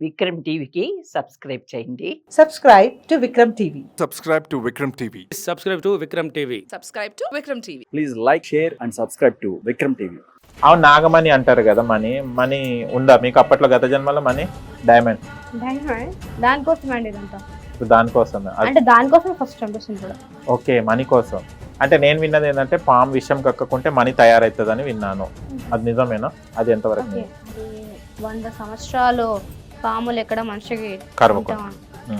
విక్రమ్ టీవీకి సబ్స్క్రైబ్ చేయండి. Subscribe to Vikram TV. Subscribe to Vikram TV. Subscribe to Vikram TV. Subscribe to Vikram TV. Please like, share and subscribe to Vikram TV. అవును, నాగమణి అంటారు కదా, money ఉందా మీకు అప్పట్లో గత జన్మలో మనీ డైమండ్? దానికోసం అండి ఇదంతా. ఇప్పుడు దానికోసమే అంటే దానికోసం ఫస్ట్ చంపేసింది కూడా. ఓకే, మనీ కోసం. అంటే నేను విన్నది ఏంటంటే పాము విషయం కక్కకుంటే మనీ తయారవుతుందని విన్నాను. అది నిజమేనా? అది ఎంతవరకు ఓకే, అది 100 సంవత్సరాలు పాములు ఎక్కడ మనిషికి కరవకుండా.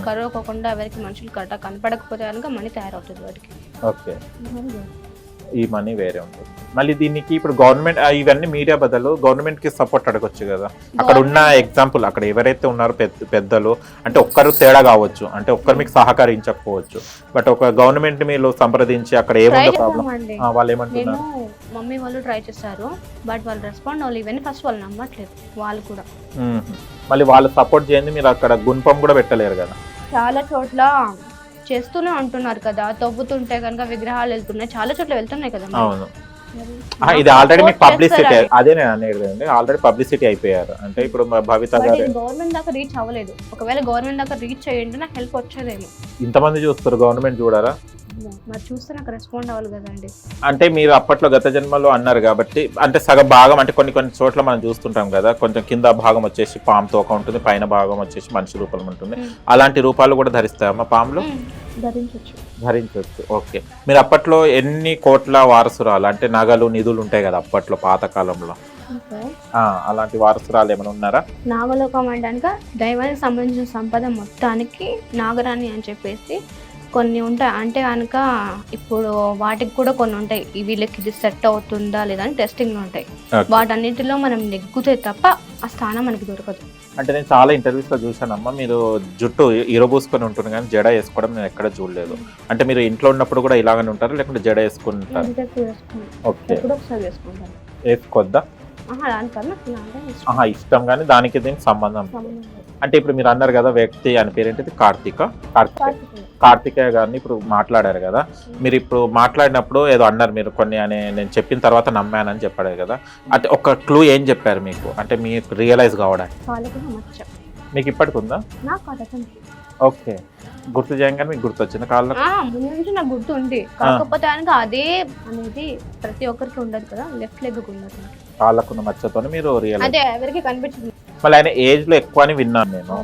కరవకోకుండా ఎవరికి మనుషులు కనపడకపోతే కనుక మనీ తయారవుతుంది వాటికి. ఓకే, ఈ మనీ వేరే ఉంటుంది. మళ్ళీ దీనికి ఇప్పుడు గవర్నమెంట్ ఇవన్నీ మీడియా బదులు గవర్నమెంట్ కి సపోర్ట్ అడగొచ్చు కదా. అక్కడ ఉన్న ఎగ్జాంపుల్, అక్కడ ఎవరైతే ఉన్నారో పెద్దలు అంటే ఒక్కరు తేడా కావచ్చు, అంటే ఒక్కరు మీకు సహకరించకపోవచ్చు, బట్ ఒక గవర్నమెంట్ మీరు సంప్రదించి అక్కడ ఏముందో ప్రాబ్లం వాళ్ళు ఏమంటున్నారు? మమ్మీ వాళ్ళు ట్రై చేశారు, బట్ వాళ్ళు రెస్పాండ్ అవ్వాలి. ఇవన్నీ ఫస్ట్ వాళ్ళు నమ్మట్లేదు వాళ్ళు కూడా. మళ్ళీ వాళ్ళు సపోర్ట్ చేయండి, మీరు అక్కడ గుణపం కూడా పెట్టలేరు కదా. చాలా చోట్ల చేస్తూనే ఉంటున్నారు కదా, తవ్వుతుంటే కనుక విగ్రహాలు వెళ్తున్నాయి, చాలా చోట్ల వెళ్తున్నాయి కదా. అవును, ఇది ఆల్రెడీ మీకు పబ్లిసిటీ, అదే నేను అనేది, ఆల్రెడీ పబ్లిసిటీ అయిపోయారు. అంటే ఇప్పుడు భవిత గారు గవర్నమెంట్ దాకా రీచ్ అవ్వలేదు. ఒకవేళ గవర్నమెంట్ దాకా రీచ్ అయ్యింటే నాకు హెల్ప్ వచ్చేదేమో. ఇంతమంది చూస్తారు, గవర్నమెంట్ చూడారా? మరి చూస్తే నాకు రెస్పాండ్ అవ్వాలి కదండి. అంటే మీరు అప్పట్లో గత జన్మలో అన్నారు కాబట్టి, అంటే సగం భాగం అంటే కొన్ని చోట్ల మనం చూస్తుంటాం కదా, కొంచెం కింద భాగం వచ్చేసి పాము తోక ఉంటుంది, పైన భాగం వచ్చేసి మనిషి రూపం ఉంటుంది. అలాంటి రూపాలు కూడా ధరిస్తాయమ్మా పాములు? ధరించవచ్చు. ఓకే, మీరు అప్పట్లో ఎన్ని కోట్ల వారసురాలు అంటే నగలు నిధులు ఉంటాయి కదా అప్పట్లో పాతకాలంలో, అలాంటి వారసురాలు ఏమైనా ఉన్నారా? నాగలోకం అంటే దైవానికి సంబంధించిన సంపద మొత్తానికి నాగరాణి అని చెప్పేసి కొన్ని ఉంటాయి. అంటే కనుక ఇప్పుడు వాటికి కూడా కొన్ని ఉంటాయి, వీళ్ళకి ఇది సెట్ అవుతుందా లేదా అని టెస్టింగ్ ఉంటాయి. వాటన్నిటిలో మనం నెగ్గుతే తప్ప ఆ స్థానం మనకి దొరకదు. అంటే నేను చాలా ఇంటర్వ్యూస్ లో చూసానమ్మా, మీరు జుట్టు ఇరబోసుకొని ఉంటుంది కానీ జడ వేసుకోవడం నేను ఎక్కడ చూడలేదు. అంటే మీరు ఇంట్లో ఉన్నప్పుడు కూడా ఇలాగనే ఉంటారు లేకుంటే జడ వేసుకుంటారు? ఓకే, వేసుకోద్దా? ఇష్టం కానీ దానికి దీనికి సంబంధం. అంటే ఇప్పుడు మీరు అన్నారు కదా వ్యక్తి అని పేరేంటిది, కార్తికేయ గారిని ఇప్పుడు మాట్లాడారు కదా, మీరు ఇప్పుడు మాట్లాడినప్పుడు ఏదో అన్నారు మీరు కొన్ని అని, నేను చెప్పిన తర్వాత నమ్మానని చెప్పాడు కదా, అంటే ఒక క్లూ ఏం చెప్పారు మీకు, అంటే మీకు రియలైజ్ కావడానికి? మీకు ఇప్పటికి ఉందా? ఓకే, గుర్తు చేయగానే మీకు గుర్తు వచ్చింది కాళ్ళ ముందు నుంచి నాకు గుర్తు ఉంది, కాకపోతే అదే అనేది ప్రతి ఒక్కరికి ఉండదు కదా, లెఫ్ట్ లెగ్ ఉండదు. కాళ్ళకున్న మచ్చతో మీరు రియలైజ్, అదే ఎవరికి కనిపించింది. మళ్ళీ ఆయన ఏజ్ లో ఎక్కువ అని విన్నాను నేను,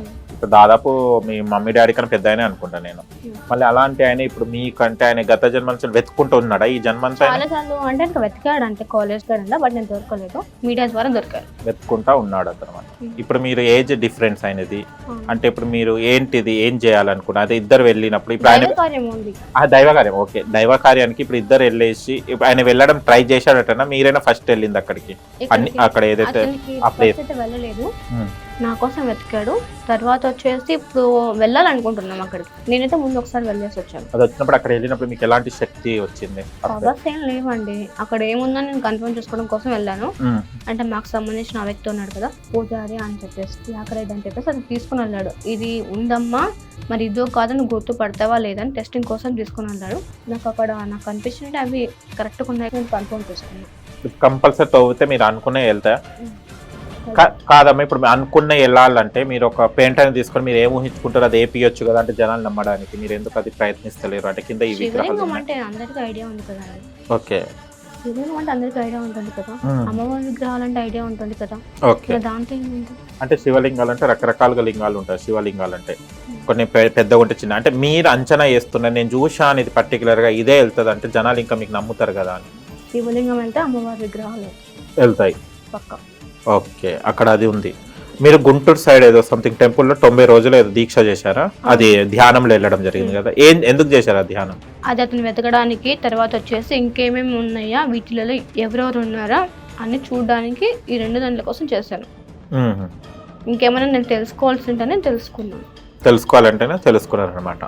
దాదాపు మీ మమ్మీ డాడీ కన్నా పెద్ద అయినా అనుకుంటా నేను. మళ్ళీ అలాంటి ఆయన ఇప్పుడు మీకంటే ఆయన గత జన్మ నుంచి వెతుకుంటూ ఉన్నాడా ఈ జన్మంతా? అంటే వెతికాడు, అంటే కాలేజ్ కాడ, బట్ నేను దొరకలేదు, మీడియా ద్వారా దొరికాడు, వెతుకుంటా ఉన్నాడు అతను. ఇప్పుడు మీరు ఏజ్ డిఫరెన్స్ అయినది అంటే ఇప్పుడు మీరు ఏంటిది ఏం చేయాలనుకున్నా అదే ఇద్దరు వెళ్ళినప్పుడు, ఇప్పుడు ఆయన దైవకార్యం, ఓకే దైవకార్యానికి ఇప్పుడు ఇద్దరు వెళ్ళేసి ఆయన వెళ్ళడం ట్రై చేశాడటనా, మీరైనా ఫస్ట్ వెళ్ళింది అక్కడికి అన్ని అక్కడ ఏదైతే వెళ్ళలేదు, నా కోసం వెతికాడు. తర్వాత వచ్చేసి ఇప్పుడు వెళ్ళాలనుకుంటున్నాం అక్కడికి. నేనైతే ముందు ఒకసారి వెళ్ళేసి వచ్చాను. అది వచ్చినప్పుడు అక్కడ వెళ్ళినప్పుడు మీకు ఎలాంటి శక్తి వచ్చింది? పవర్స్ ఏం లేవండి, అక్కడ ఏముందని నేను కన్ఫర్మ్ చేసుకోవడం కోసం వెళ్ళాను. అంటే మాకు సంబంధించిన వ్యక్తి ఉన్నాడు కదా పూజారి అని చెప్పేసి, అక్కడ ఇదని చెప్పేసి అది తీసుకుని వెళ్ళాడు. ఇది ఉందమ్మా, మరి ఇదో కాదు నువ్వు గుర్తుపడతావా లేదని టెస్టింగ్ కోసం తీసుకుని వెళ్ళాడు. నాకు అక్కడ నాకు అనిపించింది అవి కరెక్ట్గా ఉన్నాయి, నేను కన్ఫర్మ్ చేసుకున్నాను. కంపల్సరీ తవ్వితే మీరు అనుకునే వెళ్తాయా? కాదమ్మా, ఇప్పుడు అనుకున్న వెళ్ళాలంటే మీరు ఒక పెయింటర్ తీసుకొని మీరు ఏం ఊహించుకుంటారు అది వేపియొచ్చు కదా, అంటే జనాలు నమ్మడానికి మీరు ఎందుకు అది ప్రయత్నిస్తలేరు? అంటే కింద ఈ విగ్రహాలు అంటే అందరికీ ఐడియా ఉంది కదా. ఓకే, శివలింగం అంటే అందరికీ ఐడియా ఉంటుంది కదా, అమ్మవారి విగ్రహాలు అంటే ఐడియా ఉంటుంది కదా. ఓకే, దాంట్లో ఏముంది అంటే శివలింగాలు అంటే రకరకాలుగా లింగాలు ఉంటాయి. శివలింగాలు అంటే కొన్ని పెద్దగా ఉంటే చిన్న, అంటే మీరు అంచనా వేస్తున్నారు నేను చూశాను ఇది పర్టికులర్ గా ఇదే వెళ్తుంది అంటే జనాలు ఇంకా మీకు నమ్ముతారు కదా అని. శివలింగం అంటే అమ్మవారి విగ్రహాలు వెళ్తాయి పక్కా. ఓకే, అక్కడ అది ఉంది. మీరు గుంటూరు సైడ్ ఏదో సంథింగ్ టెంపుల్లో 90 రోజులు ఏదో దీక్ష చేశారా? అది ధ్యానంలో వెళ్ళడం జరిగింది కదా, ఎందుకు చేశారు ఆ ధ్యానం? అది అతను వెతకడానికి, తర్వాత వచ్చేసి ఇంకేమేమి ఉన్నాయా వీటిలలో ఎవరెవరు ఉన్నారా అని చూడడానికి, ఈ 2 దాంట్ల కోసం చేశాను. ఇంకేమైనా నేను తెలుసుకోవాల్సింటే తెలుసుకున్నాను. తెలుసుకోవాలంటేనే తెలుసుకున్నారు అనమాట.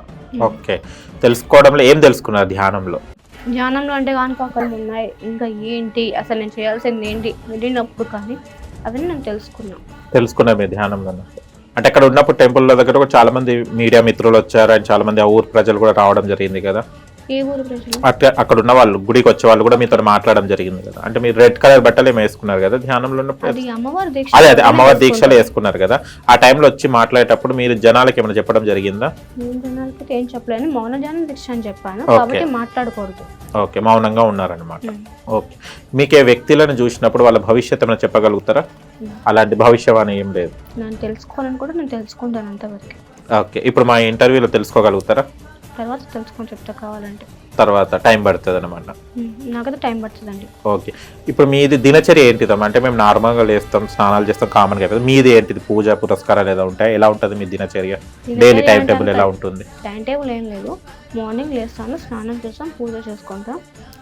ఓకే, తెలుసుకోవడంలో ఏం తెలుసుకున్నారు ధ్యానంలో? ధ్యానంలో అంటే కనుక అక్కడ ఉన్నాయి, ఇంకా ఏంటి అసలు నేను చేయాల్సింది ఏంటి వెళ్ళినప్పుడు కానీ అవన్నీ నేను తెలుసుకున్నా మీ ధ్యానంలో. అంటే అక్కడ ఉన్నప్పుడు టెంపుల్ దగ్గర కూడా చాలా మంది మీడియా మిత్రులు వచ్చారు అండ్ చాలా మంది ఆ ఊరు ప్రజలు కూడా రావడం జరిగింది కదా. ఏ ఊరు ప్రజలు? అక్కడ ఉన్న వాళ్ళు గుడికి వచ్చే వాళ్ళు కూడా మీతో మాట్లాడడం జరిగింది కదా, అంటే మీరు రెడ్ కలర్ బట్టలు ఏమి వేసుకున్నారు కదా ధ్యానంలో ఉన్నప్పుడు, అది అమ్మవారి దీక్ష. అదే అమ్మవారి దీక్షలు వేసుకున్నారు కదా, ఆ టైంలో వచ్చి మాట్లాడేటప్పుడు మీరు జనాలకి ఏమైనా చెప్పడం జరిగిందా? నేను జనాలకి ఏం చెప్పలేను, మౌన ధ్యానం దీక్ష అని చెప్పాను Okay. కాబట్టి మాట్లాడకూడదు. ఓకే, మౌనంగా ఉన్నారనమాట. ఓకే, మీకే వ్యక్తులను చూసినప్పుడు వాళ్ళ భవిష్యత్తు ఏమైనా చెప్పగలుగుతారా? అలాంటి భవిష్యవాణి ఏం లేదు. నేను తెలుసుకోవాలని కూడా నేను తెలుసుకుంటాను అంతవరకు. ఓకే, ఇప్పుడు మా ఇంటర్వ్యూలో తెలుసుకోగలుగుతారా? తర్వాత తెలుసుకొని చెప్తా కావాలంటే. తర్వాత టైం పడుతుంది అనమాట. నాకైతే టైం పడుతుందండి. ఓకే, ఇప్పుడు మీది దినచర్య ఏంటిదమ్మా? అంటే మేము నార్మల్గా లేస్తాం, స్నానాలు చేస్తాం, కామన్గా అయిపోతుంది. మీది ఏంటిది? పూజ పురస్కారాలు ఏదో ఉంటాయి, ఎలా ఉంటుంది మీ దినచర్య? డైలీ టైం టేబుల్ ఎలా ఉంటుంది? టైం టేబుల్ ఏం లేదు, మార్నింగ్ లేస్తాను, స్నానం చేస్తాం, పూజ చేసుకుంటాం.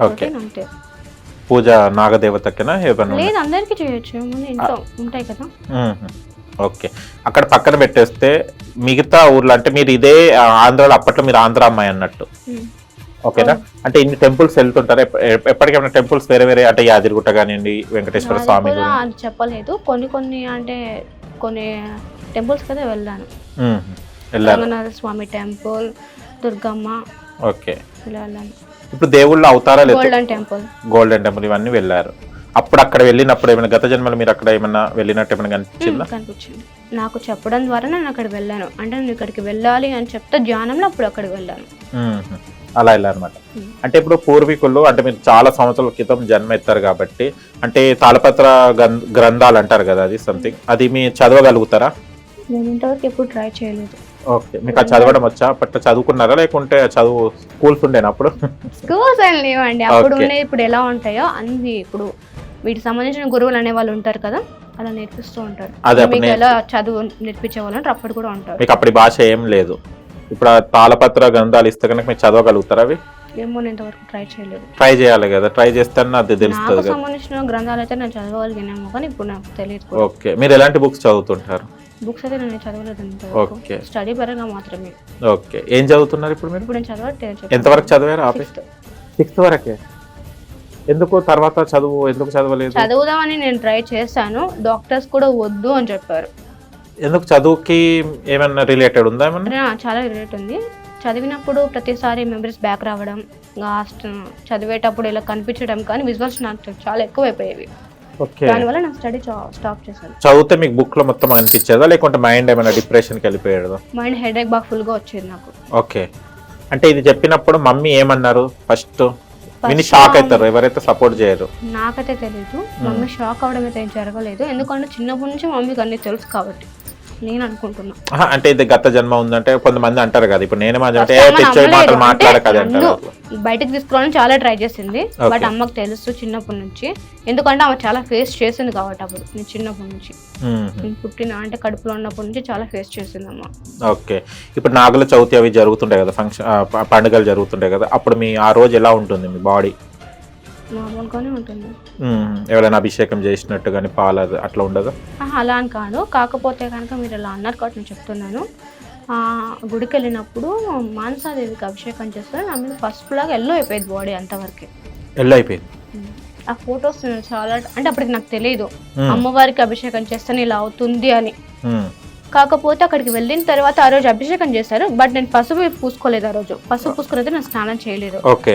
ఓకే, అంతే. పూజ నాగదేవతకేనా ఏమన్నా? లేదు, అందరికీ చేయొచ్చు, ఇంట్లో ఉంటాయి కదా. ఓకే, అక్కడ పక్కన పెట్టేస్తే మిగతా ఊర్లో, అంటే మీరు ఇదే ఆంధ్రాలో, అప్పట్లో మీరు ఆంధ్ర అమ్మాయి అన్నట్టు, ఓకేనా? అంటే ఇన్ని టెంపుల్స్ వెళ్తుంటారు ఎప్పటికేమైనా టెంపుల్స్ వేరే వేరే, అంటే యాదిరిగుట్ట కానివ్వండి, వెంకటేశ్వర స్వామి కూడా అని చెప్పలేదు, కొన్ని అంటే కొన్ని టెంపుల్స్ కదా వెళ్ళాను. రంగనాథ స్వామి టెంపుల్, దుర్గమ్మ, ఓకే, ఇలా వెళ్ళాను. ఇప్పుడు దేవుళ్ళ అవతారాలు, గోల్డెన్ టెంపుల్, గోల్డెన్ టెంపుల్ ఇవన్నీ వెళ్ళారు. అప్పుడు అక్కడ వెళ్ళినప్పుడు ఏమైనా గత జన్మలు మీరు అక్కడ ఏమైనా వెళ్ళినట్టు ఏమైనా కనిపించిందా? కనిపించింది, నాకు చెప్పడం ద్వారా నేను అక్కడికి వెళ్ళాను. అంటే నేను ఇక్కడికి వెళ్ళాలి అని చెప్తే ధ్యానంలో అప్పుడు అక్కడికి వెళ్ళాను. అలా వెళ్ళారనమాట. అంటే ఇప్పుడు పూర్వీకులు, అంటే మీరు చాలా సంవత్సరాల క్రితం జన్మ ఎత్తారు కాబట్టి, అంటే తాళపత్ర గ్రంథాలు అంటారు కదా, అది సంథింగ్, అది మీ చదవగలుగుతారా? నేను ఇంతవరకు ఎప్పుడు ట్రై చేయలేదు. ఓకే, మీకు అది చదవడం వచ్చా? అప్పట్లో చదువుకున్నారా, లేకుంటే చదువు స్కూల్స్ ఉండేనా అప్పుడు? స్కూల్స్ ఏం లేవండి అప్పుడు, ఉండేది ఇప్పుడు ఎలా ఉంటాయో అన్ని. ఇప్పుడు వీటికి సంబంధించిన గురువులు అనే వాళ్ళు ఉంటారు కదా, అలా నేర్పిస్తూ ఉంటారు. మీకు ఎలా చదువు నేర్పించే వాళ్ళు అంటే అప్పుడు కూడా ఉంటారు. మీకు అప్పటి భాష ఏం లేదు. ఇప్పుడు ఆ తాళపత్ర గ్రంథాలు ఇస్తే కనుక మీరు చదవగలుగుతారా అవి? ఏమో, నేను ఇంతవరకు ట్రై చేయలేదు. ట్రై చేయాలి కదా, ట్రై చేస్తేనే అది తెలుస్తుంది. నాకు సంబంధించిన గ్రంథాలు అయితే నేను చదవగలిగినాము, కానీ ఇప్పుడు నాకు తెలియదు. ఓకే, మీరు ఎలాంటి బుక్స్ చదువుతుంటారు? బుక్స్ అయితే నేను చదవలేదు ఇంతవరకు, ఓకే, స్టడీ పరంగా మాత్రమే. ఓకే, ఏం చదువుతున్నారు ఇప్పుడు మీరు? ఇప్పుడు నేను చదవట్లేదు. ఎంతవరకు చదివారు? ఆఫీస్ 6th వరకే. ఎందుకు తర్వాత చదువు ఎందుకు చదవలేదు? చదువుదామని నేను ట్రై చేశాను, డాక్టర్స్ కూడా వద్దు అని చెప్పారు. ఎందుకు? చదువుకి ఏమన్నా రిలేటెడ్ ఉందా? ఏమన్నా చాలా రిలేట్ ఉంది. చదివినప్పుడు ప్రతిసారి మెమరీస్ బ్యాక్ రావడం, లాస్ట్ చదివేటప్పుడు ఇలా కనిపించడం, కానీ విజువల్స్ నాకు చాలా ఎక్కువైపోయేవి. ఓకే, దానివల్ల నా స్టడీ స్టాప్ చేశాను. చదివితే మీకు బుక్ లో మొత్తం అనిపించేదా, లేకుంటే మైండ్ ఏమైనా డిప్రెషన్కి వెళ్ళిపోయేదా? మైండ్ హెడేక్ బాగా ఫుల్ గా వచ్చేది నాకు. ఓకే, అంటే ఇది చెప్పినప్పుడు మమ్మీ ఏమన్నారు? ఫస్ట్ విని షాక్ అవుతారు ఎవరైతే సపోర్ట్ చేయరు. నాకైతే తెలీదు, మమ్మీ షాక్ అవడం అయితే ఏం జరగలేదు, ఎందుకంటే చిన్నప్పటి నుంచి మమ్మీకి అన్ని తెలుసు కాబట్టి నేను అనుకుంటున్నా. అంటే ఇది గత జన్మ ఉందంటే కొంతమంది అంటారు కదా, ఇప్పుడు నేను మాటలు మాట్లాడకదంటారు. బయటకు తీసుకోవాలని చాలా ట్రై చేసింది, బట్ అమ్మకు తెలుసు చిన్నప్పటి నుంచి, ఎందుకంటే ఆమె చాలా ఫేస్ చేసింది కాబట్టి. అప్పుడు నేను చిన్నప్పటి నుంచి, నేను పుట్టిన అంటే కడుపులో ఉన్నప్పటి నుంచి చాలా ఫేస్ చేసింది అమ్మ. ఓకే, ఇప్పుడు నాగుల చవితి అవి జరుగుతుంటాయి కదా, ఫంక్షన్ పండుగలు జరుగుతుంటాయి కదా, అప్పుడు మీ ఆ రోజు ఎలా ఉంటుంది మీ బాడీ? నార్మల్గానే ఉంటుంది. ఎవరైనా అభిషేకం చేసినట్టు కానీ పాలు అట్లా ఉండదు? అలా అని కాదు, కాకపోతే కనుక మీరు ఇలా అన్నారు కాబట్టి నేను చెప్తున్నాను. గుడికి వెళ్ళినప్పుడు మానసాదేవికి అభిషేకం చేస్తే నా మీద ఫస్ట్ లాగా ఎల్లో అయిపోయింది బాడీ, అంతవరకే ఎల్లో అయిపోయింది. ఆ ఫొటోస్ చాలా, అంటే అప్పటికి నాకు తెలియదు అమ్మవారికి అభిషేకం చేస్తే ఇలా అవుతుంది అని. కాకపోతే అక్కడికి వెళ్ళిన తర్వాత ఆ రోజు అభిషేకం చేశారు, బట్ నేను పసుపు పూసుకోలేదు. ఆ రోజు పసుపు పూసుకుని నేను స్నానం చేయలేదు. ఓకే,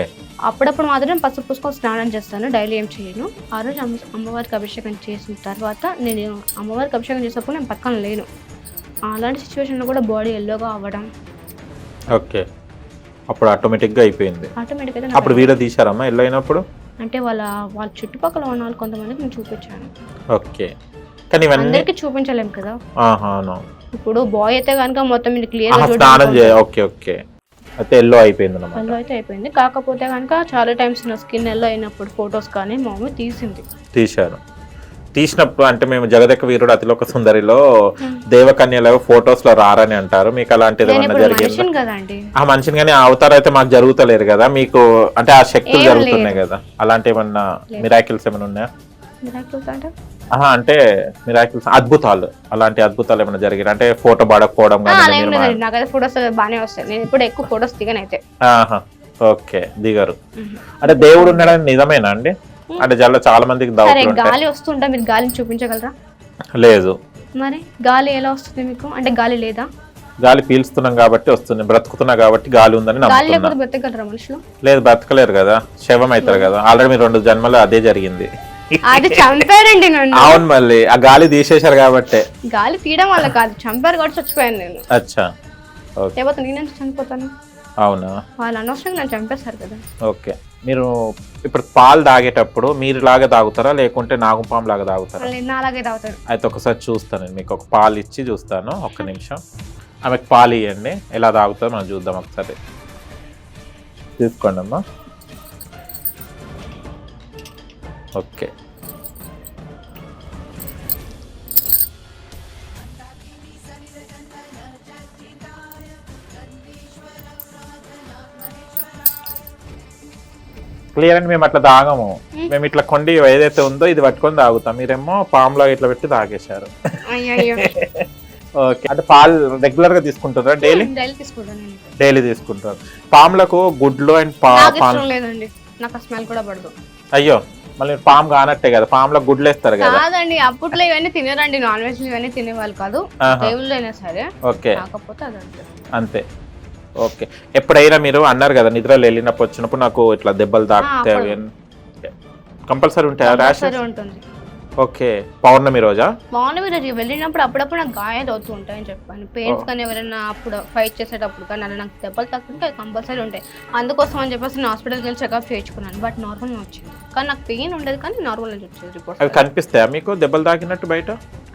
అప్పుడప్పుడు మాత్రం పసుపు పూసుకొని స్నానం చేస్తాను, డైలీ ఏం చేయను. ఆ రోజు అమ్మవారికి అభిషేకం చేసిన తర్వాత, నేను అమ్మవారికి అభిషేకం చేసినప్పుడు నేను పక్కన లేను. అలాంటి సిచ్యువేషన్లో కూడా బాడీ ఎల్లోగా అవ్వడం. ఓకే, అప్పుడు ఆటోమేటిక్గా అయిపోయింది. ఆటోమేటిక్గా. అప్పుడు వీడియో తీశారమ్మా ఎల్లో అయినప్పుడు? అంటే వాళ్ళ చుట్టుపక్కల ఉన్న వాళ్ళు కొంతమందికి నేను చూపించాను. ఓకే, కానీ అందరికి చూపించలేము కదా. ఇప్పుడు బాయ్ అయితే కనుక మొత్తం ఇది క్లియర్. ఓకే ఓకే, అయితే ఎల్లో అయిపోయింది అన్నమాట. ఎల్లో అయితే అయిపోయింది, కాకపోతే కనుక చాలా టైమ్స్ నా స్కిన్ ఎల్లో అయినప్పుడు ఫొటోస్ కానీ మా మమ్మీ తీశారు. తీసినప్పుడు అంటే మేము జగదేక వీరుడు అతిలోక సుందరిలో దేవకన్యలో ఫొటోస్ లో రారని అంటారు, మీకు అలాంటిది ఏమన్నా జరిగింది? ఆ మనిషిని కానీ అవతారం అయితే మాకు జరుగుతలేరు కదా, మీకు అంటే ఆ శక్తులు జరుగుతున్నాయి కదా, అలాంటి ఏమన్నా మిరాకిల్స్ ఏమైనా ఉన్నాయా? అంటే మిరాకిల్స్, అద్భుతాలు, అలాంటి అద్భుతాలు ఏమైనా జరిగాయి? అంటే ఫోటో పడకపోవడం కానీ? నాకైతే ఫొటోస్ బాగానే వస్తాయి, నేను ఇప్పుడు ఎక్కువ ఫొటోస్ దిగనైతే. ఓకే, దిగారు. అంటే దేవుడు ఉన్నాడని నిజమేనా అండి? అంటే చాలా మందికి గాలి వస్తుంటా, మీరు గాలిని చూపించగలరా? లేదు. మరి గాలి ఎలా వస్తుంది మీకు? అంటే గాలి లేదా? గాలి పీల్స్తున్నాం కాబట్టి వస్తుంది, బ్రతుకుతున్నా కాబట్టి గాలి ఉందని గాలి నమ్ముతున్నా. లేకపోతే బ్రతకగలరా మనుషులు? లేదు బ్రతకలేరు కదా, శవం అవుతారు కదా. ఆల్రెడీ మీ 2 జన్మలు అదే జరిగింది. అది చంపారండి నన్ను. అవును, మళ్ళీ ఆ గాలి తీసేశారు కాబట్టి. గాలి తీయడం వల్ల కాదు, చంపారు కాబట్టి చచ్చిపోయాను నేను. అచ్చా, ఓకే. లేకపోతే నేనేం చనిపోతాను? అవునా, వాళ్ళు అనవసరంగా నన్ను చంపేస్తారు కదా. ఓకే. మీరు ఇప్పుడు పాలు తాగేటప్పుడు మీరు లాగా తాగుతారా లేకుంటే నాగుపాము లాగా తాగుతారా? వాళ్ళు నా అలాగే తాగుతారు. అయితే ఒకసారి చూస్తాను, నేను మీకు ఒక పాలు ఇచ్చి చూస్తాను. ఒక్క నిమిషం, ఆమెకు పాలు ఇవ్వండి, ఎలా తాగుతారో మనం చూద్దాం ఒకసారి. తీసుకోండి అమ్మా. ఓకే, క్లియర్ అండి. మేము అట్లా తాగము, మేము ఇట్లా కొండి ఏదైతే ఉందో ఇది పట్టుకొని తాగుతాం. మీరేమో పాములో ఇట్లా పెట్టి తాగేశారు. అయ్యో ఓకే, అంటే పాలు రెగ్యులర్ గా తీసుకుంటారా? డైలీ డైలీ తీసుకుంటాను నేను. డైలీ తీసుకుంటారు. పాములకు గుడ్లు అండ్ నాకు ఇష్టం లేదండి, నాకు స్మెల్ కూడా పడదు. అయ్యో, మళ్ళీ పాము కానట్టే కదా, పాములకు గుడ్లు వేస్తారు కదా. కాదండి, అప్పట్లో ఇవన్నీ తినరండి, నాన్ వెజ్ ఇవన్నీ తినేవాళ్ళు కాదు. దేవుళ్ళు అయినా సరే. ఓకే, కాకపోతే అదంతే. అంతే. ఓకే, ఎప్పుడైనా మీరు అన్నారు కదా నిద్రలో వెళ్ళినప్పుడు వచ్చినప్పుడు నాకు ఇట్లా దెబ్బలు తాకుతాయి, కంపల్సరీ ఉంటాయా ర్యాష్? ఉంటుంది. ఓకే, పౌర్ణమి రోజా? పౌర్ణమి రోజు వెళ్ళినప్పుడు అప్పుడప్పుడు నాకు గాయాలు అవుతూ ఉంటాయని చెప్పాను. పెయిన్స్ కానీ ఎవరైనా అప్పుడు ఫైట్ చేసేటప్పుడు కానీ అలా నాకు దెబ్బలు తగ్గుతుంటే కంపల్సరీ ఉంటాయి. అందుకోసం అని చెప్పేసి నేను హాస్పిటల్కి వెళ్ళి చెకప్ చేయించుకున్నాను. బట్ నార్మల్గా వచ్చింది, కానీ నాకు పెయిన్ ఉండదు, కానీ నార్మల్ నుంచి వచ్చేది రిపోర్ట్. అవి కనిపిస్తాయా మీకు దెబ్బలు తాకినట్టు బయట?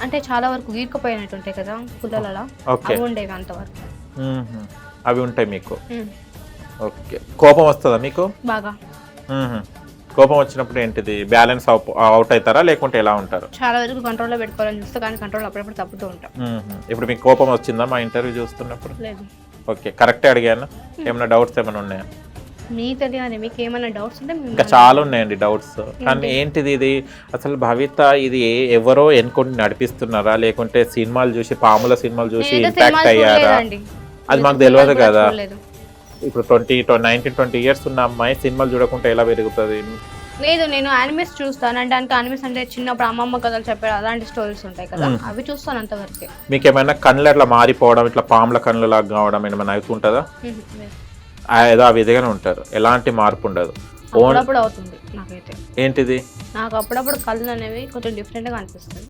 అంటే చాలా వరకు గీర్కపోయినట్టు ఉంటాయి కదా పుల్లలలో, అవి ఉండేవి అంతవరకు. అవి ఉంటాయి మీకు. ఓకే, కోపం వస్తుందా మీకు? బాగా. కోపం వచ్చినప్పుడు ఏంటిది, బ్యాలెన్స్ అవుట్ అవుతారా లేకుంటే ఎలా ఉంటారు? చాలా వరకు కంట్రోల్లో పెట్టుకోవాలని చూస్తే కానీ కంట్రోల్ అప్పుడప్పుడు తప్పుతూ ఉంటాం. ఇప్పుడు మీకు కోపం వచ్చిందా మా ఇంటర్వ్యూ చూస్తున్నప్పుడు? లేదు. ఓకే, కరెక్టే అడిగాను. ఏమైనా డౌట్స్ ఏమైనా ఉన్నాయా? మీ తెలియాలి, మీకు ఏమైనా డౌట్స్ ఉంటే ఇంకా చాలా ఉన్నాయండి డౌట్స్. కానీ ఏంటిది ఇది అసలు భవిత ఇది ఎవరో ఎన్నుకొని నడిపిస్తున్నారా లేకుంటే సినిమాలు చూసి పాముల సినిమాలు చూసి ఇంపాక్ట్ అయ్యారా? అది మాకు తెలియదు కదా. ఇప్పుడు 19-20 ఇయర్స్ ఉన్న అమ్మాయి సినిమాలు చూడకుండా ఎలా పెరుగుతుంది? లేదు, నేను యానిమేస్ చూస్తాను. అంటే యానిమేస్ అంటే చిన్నప్పుడు అమ్మమ్మ కథలు చెప్పారు, అలాంటి స్టోరీస్ ఉంటాయి కదా, అవి చూస్తాను అంతవరకే. మీకు ఏమైనా కళ్ళు ఎట్లా మారిపోవడం, ఇట్లా పాముల కళ్ళు లాగా కావడం ఏమైనా అవుతుంటుందా? ఏదో ఆ విధిగానే ఉంటారు, ఎలాంటి మార్పు ఉండదు. అప్పుడప్పుడు అవుతుంది నాకైతే. ఏంటిది? నాకు అప్పుడప్పుడు కళ్ళు అనేవి కొంచెం డిఫరెంట్గా అనిపిస్తుంది.